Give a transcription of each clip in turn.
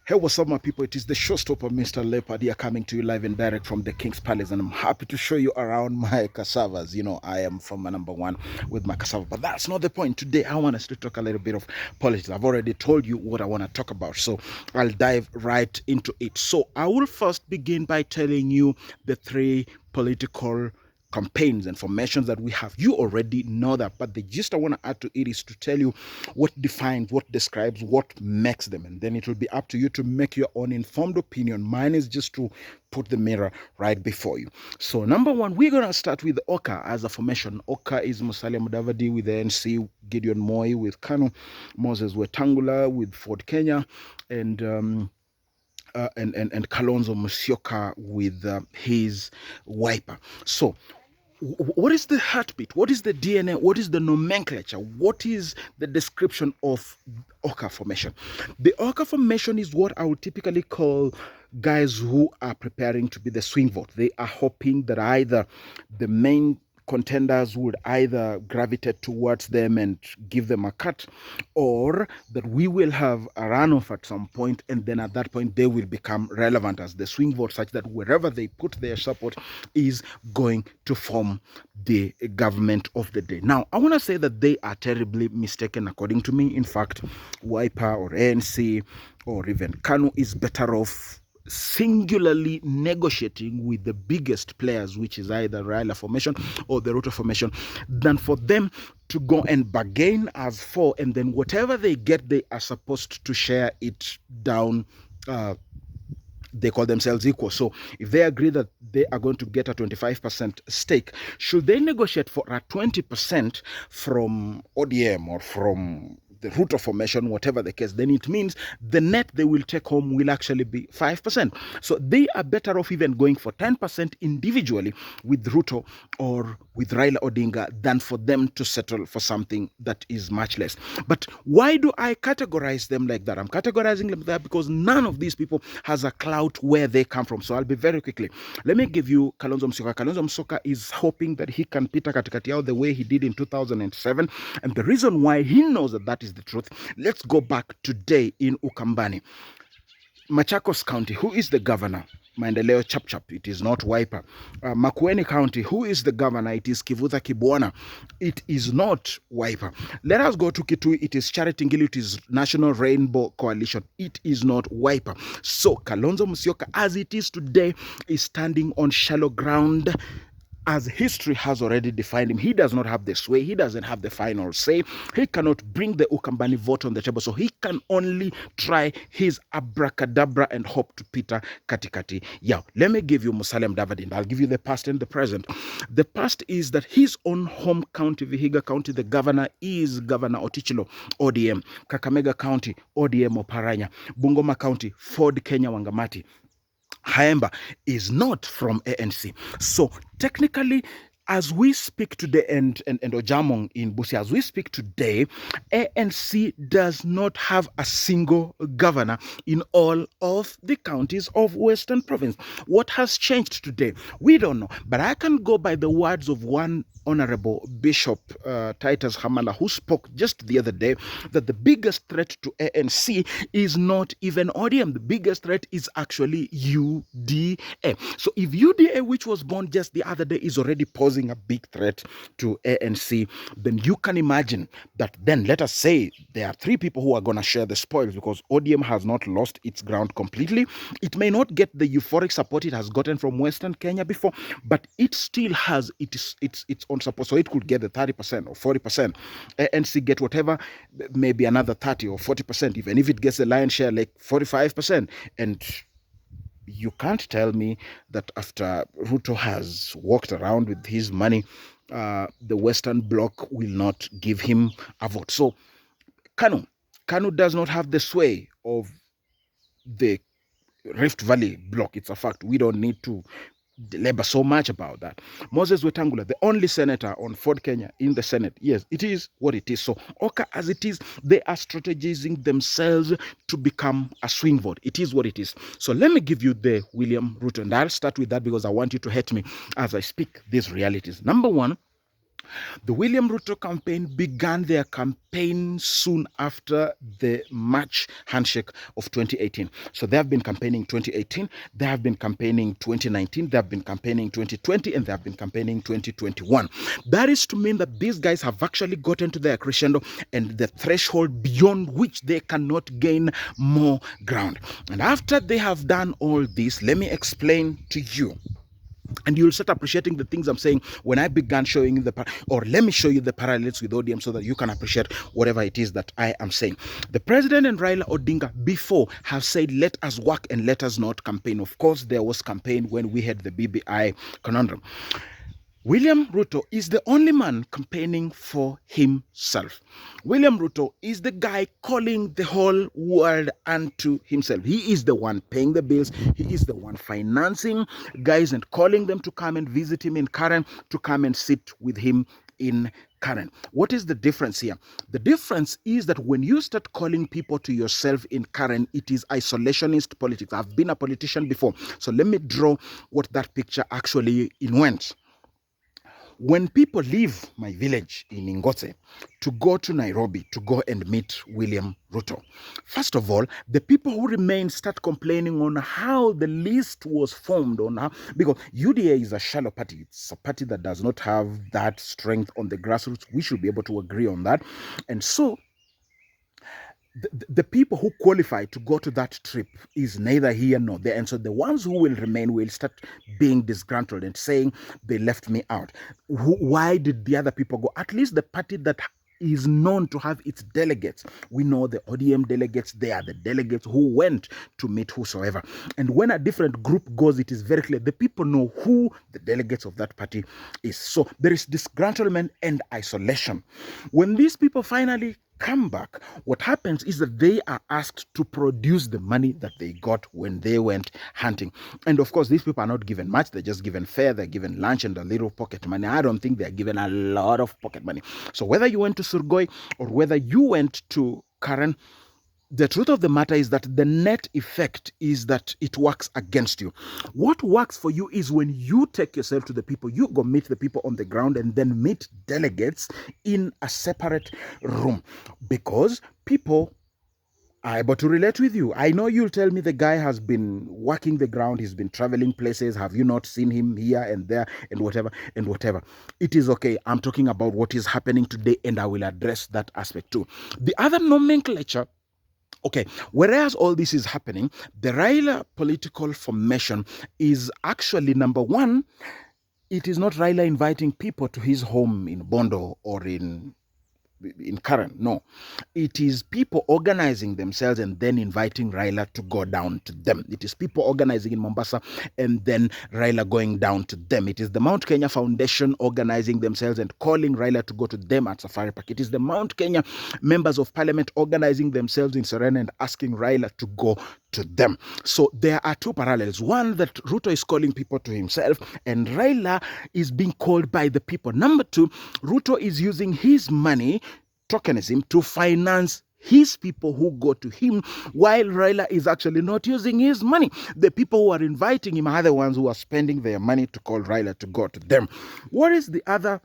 Hey, what's up, my people? It is the showstopper, Mr. Leopard here, coming to you live and direct from the King's Palace, and I'm happy to show you around my cassavas. You know, I am from my number one with my cassava, but that's not the point. Today, I want us to talk a little bit of politics. I've already told you what I want to talk about, so I'll dive right into it. So, I will first begin by telling you the three political campaigns and formations that we have. You already know that, but the gist I want to add to it is to tell you what defines, what describes, what makes them, and then it will be up to you to make your own informed opinion. Mine is just to put the mirror right before you. So number one, we're going to start with Oka as a formation. Oka is Musalia Mudavadi with the NC, Gideon Moi with Kanu, Moses Wetangula with Ford Kenya, and Kalonzo Musyoka with his Wiper. So what is the heartbeat? What is the DNA? What is the nomenclature? What is the description of Oka formation? The Oka formation is what I would typically call guys who are preparing to be the swing vote. They are hoping that either the main contenders would either gravitate towards them and give them a cut, or that we will have a runoff at some point, and then at that point they will become relevant as the swing vote, such that wherever they put their support is going to form the government of the day. Now, I want to say that they are terribly mistaken, according to me. In fact, Wiper or ANC or even Kanu is better off singularly negotiating with the biggest players, which is either Raila formation or the Ruto formation, than for them to go and bargain as four, and then whatever they get, they are supposed to share it down. They call themselves equal. So if they agree that they are going to get a 25% stake, should they negotiate for a 20% from ODM or from the Ruto formation, whatever the case, then it means the net they will take home will actually be 5%. So they are better off even going for 10% individually with Ruto or with Raila Odinga than for them to settle for something that is much less. But why do I categorize them like that? I'm categorizing them like that because none of these people has a clout where they come from. So I'll be very quickly. Let me give you Kalonzo Musyoka. Kalonzo Musyoka is hoping that he can pita katikati yao the way he did in 2007. And the reason why he knows that that is the truth, let's go back today in Ukambani. Machakos County, who is the governor? Maendeleo Chapchap, it is not Wiper. Makueni County, who is the governor? It is Kivutha Kibwana. It is not Wiper. Let us go to Kitui. It is Charity Ngilu. It is National Rainbow Coalition. It is not Wiper. So Kalonzo Musyoka, as it is today, is standing on shallow ground. As history has already defined him, he does not have the sway. He doesn't have the final say. He cannot bring the Ukambani vote on the table. So he can only try his abracadabra and hope to Peter katikati. Yeah, let me give you Musalia Mudavadi. I'll give you the past and the present. The past is that his own home county, Vihiga County, the governor is Governor Otichilo, ODM. Kakamega County, ODM Oparanya. Bungoma County, Ford Kenya Wangamati. Haemba is not from ANC. So technically, as we speak today, and Ojamong in Busia, as we speak today, ANC does not have a single governor in all of the counties of Western Province. What has changed today? We don't know. But I can go by the words of one Honorable Bishop Titus Hamala, who spoke just the other day that the biggest threat to ANC is not even ODM. The biggest threat is actually UDA. So if UDA, which was born just the other day, is already posing a big threat to ANC, then you can imagine that then, let us say, there are three people who are going to share the spoils, because ODM has not lost its ground completely. It may not get the euphoric support it has gotten from Western Kenya before, but it still has its own support. So it could get the 30% or 40%. ANC get whatever, maybe another 30 or 40%, even if it gets a lion's share, like 45%. And you can't tell me that after Ruto has walked around with his money, the Western Bloc will not give him a vote. So Kanu does not have the sway of the Rift Valley Bloc. It's a fact. We don't need to labor so much about that. Moses Wetangula, the only senator on Ford Kenya in the Senate. Yes, it is what it is. So Oka, as it is, they are strategizing themselves to become a swing vote. It is what it is. So let me give you the William Ruto, and I'll start with that because I want you to hate me as I speak these realities. Number one, The William Ruto campaign began their campaign soon after the March handshake of 2018. So they have been campaigning 2018, they have been campaigning 2019, they have been campaigning 2020, and they have been campaigning 2021. That is to mean that these guys have actually gotten to their crescendo and the threshold beyond which they cannot gain more ground. And after they have done all this, let me explain to you, and you'll start appreciating the things I'm saying when I began showing you or let me show you the parallels with ODM so that you can appreciate whatever it is that I am saying. The president and Raila Odinga before have said, let us work and let us not campaign. Of course, there was campaign when we had the BBI conundrum. William Ruto is the only man campaigning for himself. William Ruto is the guy calling the whole world unto himself. He is the one paying the bills. He is the one financing guys and calling them to come and visit him in Karen, to come and sit with him in Karen. What is the difference here? The difference is that when you start calling people to yourself in Karen, it is isolationist politics. I've been a politician before, so let me draw what that picture actually went. When people leave my village in Ngoze to go to Nairobi to go and meet William Ruto, first of all, the people who remain start complaining on how the list was formed, on how, because UDA is a shallow party. It's a party that does not have that strength on the grassroots. We should be able to agree on that. And so the people who qualify to go to that trip is neither here nor there. And so the ones who will remain will start being disgruntled and saying, they left me out. Why did the other people go? At least the party that is known to have its delegates. We know the ODM delegates, they are the delegates who went to meet whosoever. And when a different group goes, it is very clear. The people know who the delegates of that party is. So there is disgruntlement and isolation. When these people finally come back, what happens is that they are asked to produce the money that they got when they went hunting. And of course, these people are not given much. They're just given fare, they're given lunch and a little pocket money. I don't think they're given a lot of pocket money. So whether you went to Surgoi or whether you went to Karen, the truth of the matter is that the net effect is that it works against you. What works for you is when you take yourself to the people, you go meet the people on the ground and then meet delegates in a separate room, because people are able to relate with you. I know you'll tell me the guy has been working the ground, he's been traveling places. Have you not seen him here and there and whatever and whatever? It is okay. I'm talking about what is happening today, and I will address that aspect too. The other nomenclature. Okay, whereas all this is happening, the Raila political formation is actually, number one, it is not Raila inviting people to his home in Bondo or in Karen. No, it is people organizing themselves and then inviting Raila to go down to them. It is people organizing in Mombasa and then Raila going down to them. It is the Mount Kenya Foundation organizing themselves and calling Raila to go to them at Safari Park. It is the Mount Kenya members of parliament organizing themselves in Serena and asking Raila to go to them. So there are two parallels. One, that Ruto is calling people to himself and Raila is being called by the people. Number two, Ruto is using his money, tokenism, to finance his people who go to him, while Raila is actually not using his money. The people who are inviting him are the ones who are spending their money to call Raila to go to them. What is the other?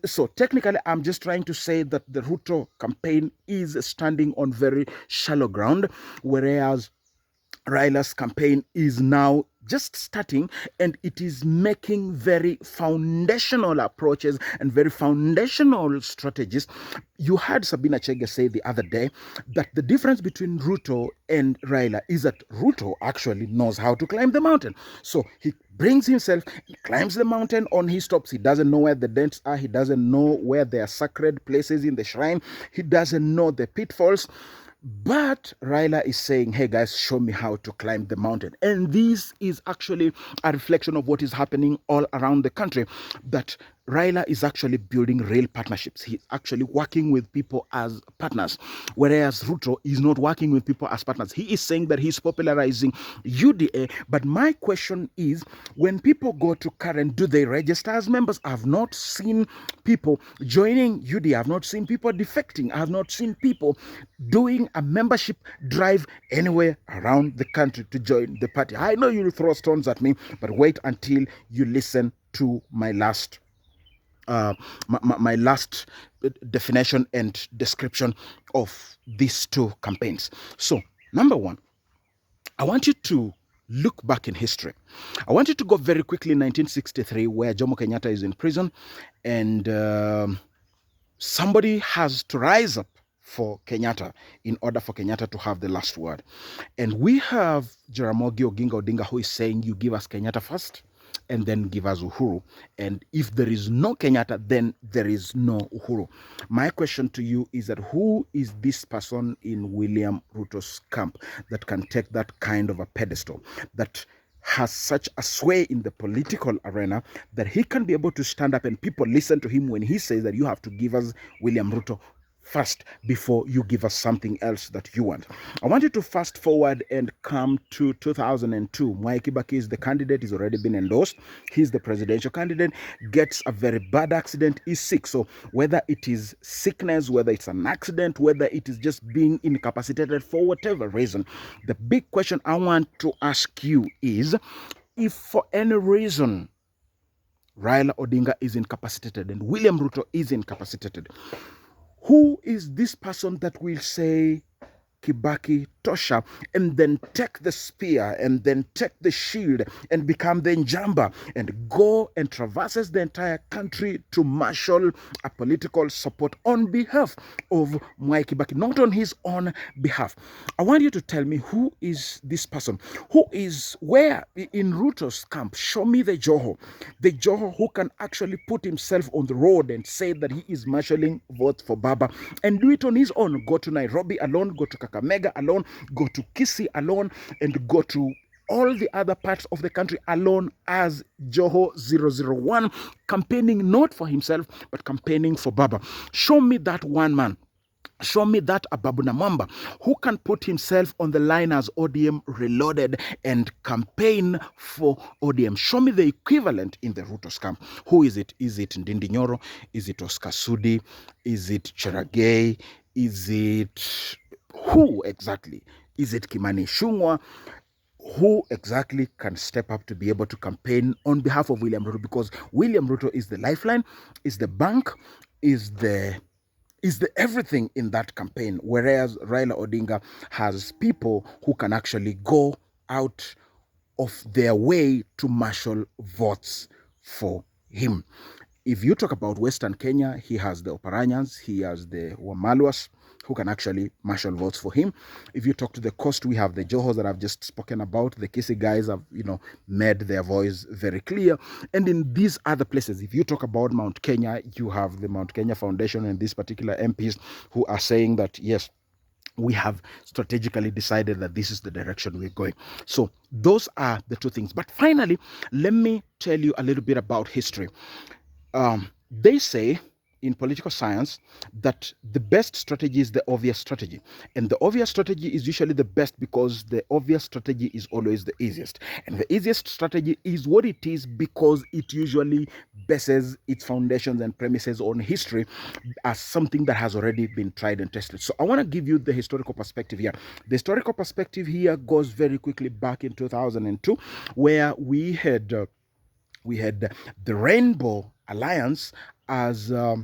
So technically, I'm just trying to say that the Ruto campaign is standing on very shallow ground, whereas Raila's campaign is now just starting, and it is making very foundational approaches and very foundational strategies. You heard Sabina Chege say the other day that the difference between Ruto and Raila is that Ruto actually knows how to climb the mountain. So he brings himself, he climbs the mountain on his tops. He doesn't know where the dents are. He doesn't know where there are sacred places in the shrine. He doesn't know the pitfalls. But Raila is saying, hey guys, show me how to climb the mountain. And this is actually a reflection of what is happening all around the country, that Raila is actually building real partnerships. He's actually working with people as partners, whereas Ruto is not working with people as partners. He is saying that he's popularizing UDA, but my question is, when people go to Karen, do they register as members? I have not seen people joining UDA. I have not seen people defecting. I have not seen people doing a membership drive anywhere around the country to join the party. I know you'll throw stones at me, but wait until you listen to my last my last definition and description of these two campaigns. So, number one, I want you to look back in history. I want you to go very quickly in 1963, where Jomo Kenyatta is in prison, and somebody has to rise up for Kenyatta in order for Kenyatta to have the last word. And we have Jaramogi Oginga Odinga, who is saying, you give us Kenyatta first and then give us Uhuru. And if there is no Kenyatta, then there is no Uhuru. My question to you is that who is this person in William Ruto's camp that can take that kind of a pedestal, that has such a sway in the political arena, that he can be able to stand up and people listen to him when he says that you have to give us William Ruto first before you give us something else that you want. I want you to fast forward and come to 2002. Mwai Kibaki is the candidate. He's already been endorsed. He's the presidential candidate, gets a very bad accident, is sick. So whether it is sickness, whether it's an accident, whether it is just being incapacitated for whatever reason, the big question I want to ask you is, if for any reason Raila Odinga is incapacitated and William Ruto is incapacitated, who is this person that will say Kibaki Tosha and then take the spear and then take the shield and become the Njamba and go and traverses the entire country to marshal a political support on behalf of Mwai Kibaki, not on his own behalf? I want you to tell me, who is this person? Who is where in Ruto's camp? Show me the Joho who can actually put himself on the road and say that he is marshalling votes for Baba and do it on his own. Go to Nairobi alone, go to Kakamega alone, go to Kisii alone, and go to all the other parts of the country alone as Joho 001, campaigning not for himself, but campaigning for Baba. Show me that one man. Show me that Ababu Namwamba who can put himself on the line as ODM Reloaded and campaign for ODM. Show me the equivalent in the Ruto scam. Who is it? Is it Ndindi Nyoro? Is it Oscar Sudi? Is it Cheragay? Is it who exactly? Is it Kimani Ichung'wah? Who exactly can step up to be able to campaign on behalf of William Ruto? Because William Ruto is the lifeline, is the bank, is the everything in that campaign, whereas Raila Odinga has people who can actually go out of their way to marshal votes for him. If you talk about Western Kenya, he has the Oparanyans, he has the Wamalwas who can actually marshal votes for him. If you talk to the coast, we have the Johos that I've just spoken about. The Kisii guys have, made their voice very clear. And in these other places, if you talk about Mount Kenya, you have the Mount Kenya Foundation and these particular MPs who are saying that, yes, we have strategically decided that this is the direction we're going. So those are the two things. But finally, let me tell you a little bit about history. They say in political science that the best strategy is the obvious strategy. And the obvious strategy is usually the best because the obvious strategy is always the easiest. And the easiest strategy is what it is because it usually bases its foundations and premises on history as something that has already been tried and tested. So I want to give you the historical perspective here. The historical perspective here goes very quickly back in 2002, where we had the Rainbow Alliance as a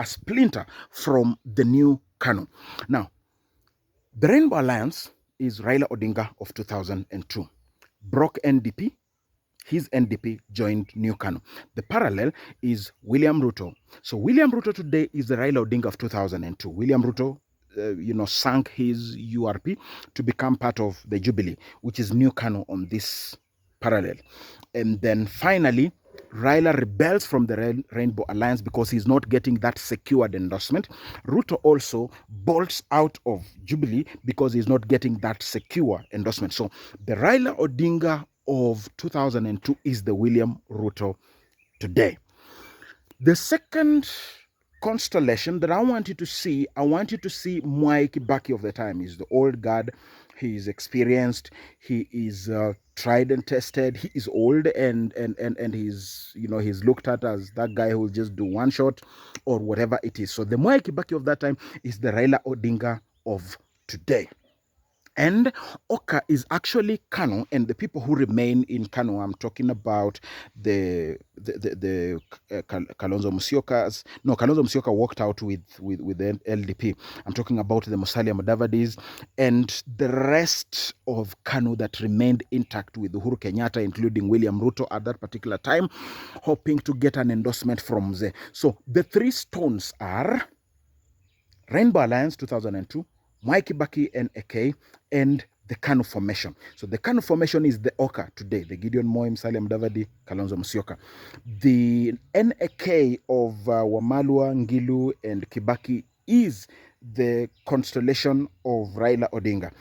splinter from the new KANU. Now, the Rainbow Alliance is Raila Odinga of 2002. Broke NDP. His NDP joined New KANU. The parallel is William Ruto. So William Ruto today is the Raila Odinga of 2002. William Ruto sank his URP to become part of the Jubilee, which is New KANU on this parallel. And then finally, Raila rebels from the Rainbow Alliance because he's not getting that secured endorsement. Ruto also bolts out of Jubilee because he's not getting that secure endorsement. So the Raila Odinga of 2002 is the William Ruto today. The second constellation that I want you to see Mwai Kibaki of the time. He's the old guard. He is experienced. He is tried and tested. He is old and he's looked at as that guy who will just do one shot or whatever it is. So the Mwai Kibaki of that time is the Raila Odinga of today. And Oka is actually Kano, and the people who remain in Kano, I'm talking about the Kalonzo Musyokas. No, Kalonzo Musyoka walked out with the LDP. I'm talking about the Musalia Mudavadis and the rest of Kano that remained intact with Uhuru Kenyatta, including William Ruto at that particular time, hoping to get an endorsement from there. So the three stones are Rainbow Alliance 2002, Mwai Kibaki NAK, and the Kanu Formation. So the Kanu Formation is the Oka today, the Gideon Moi, Musalia Mudavadi, Kalonzo Musyoka. The NAK of Wamalwa, Ngilu, and Kibaki is the constellation of Raila Odinga.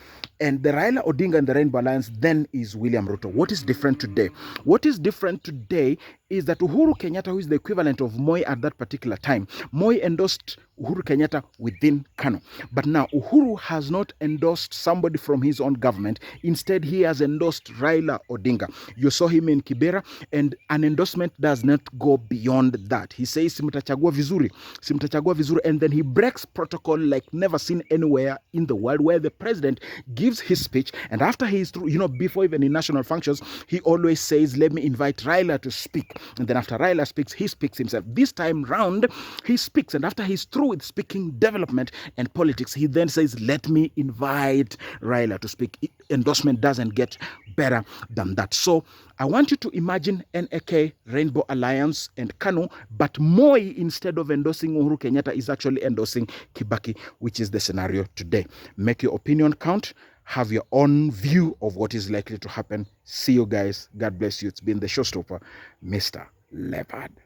And the Raila Odinga and the Rainbow Alliance then is William Ruto. What is different today? What is different today is that Uhuru Kenyatta, who is the equivalent of Moi at that particular time, Moi endorsed Uhuru Kenyatta within Kano. But now Uhuru has not endorsed somebody from his own government. Instead, he has endorsed Raila Odinga. You saw him in Kibera, and an endorsement does not go beyond that. He says, simtachagua vizuri, and then he breaks protocol like never seen anywhere in the world, where the president gives his speech, and after he is through, before even in national functions, he always says, let me invite Raila to speak. And then after Raila speaks, he speaks himself. This time round, he speaks, and after he's through with speaking development and politics, he then says, let me invite Raila to speak. Endorsement doesn't get better than that. So I want you to imagine NAK, Rainbow Alliance, and Kanu, but Moi, instead of endorsing Uhuru Kenyatta, is actually endorsing Kibaki, which is the scenario today. Make your opinion count. Have your own view of what is likely to happen. See you guys. God bless you. It's been the showstopper, Mr. Leopard.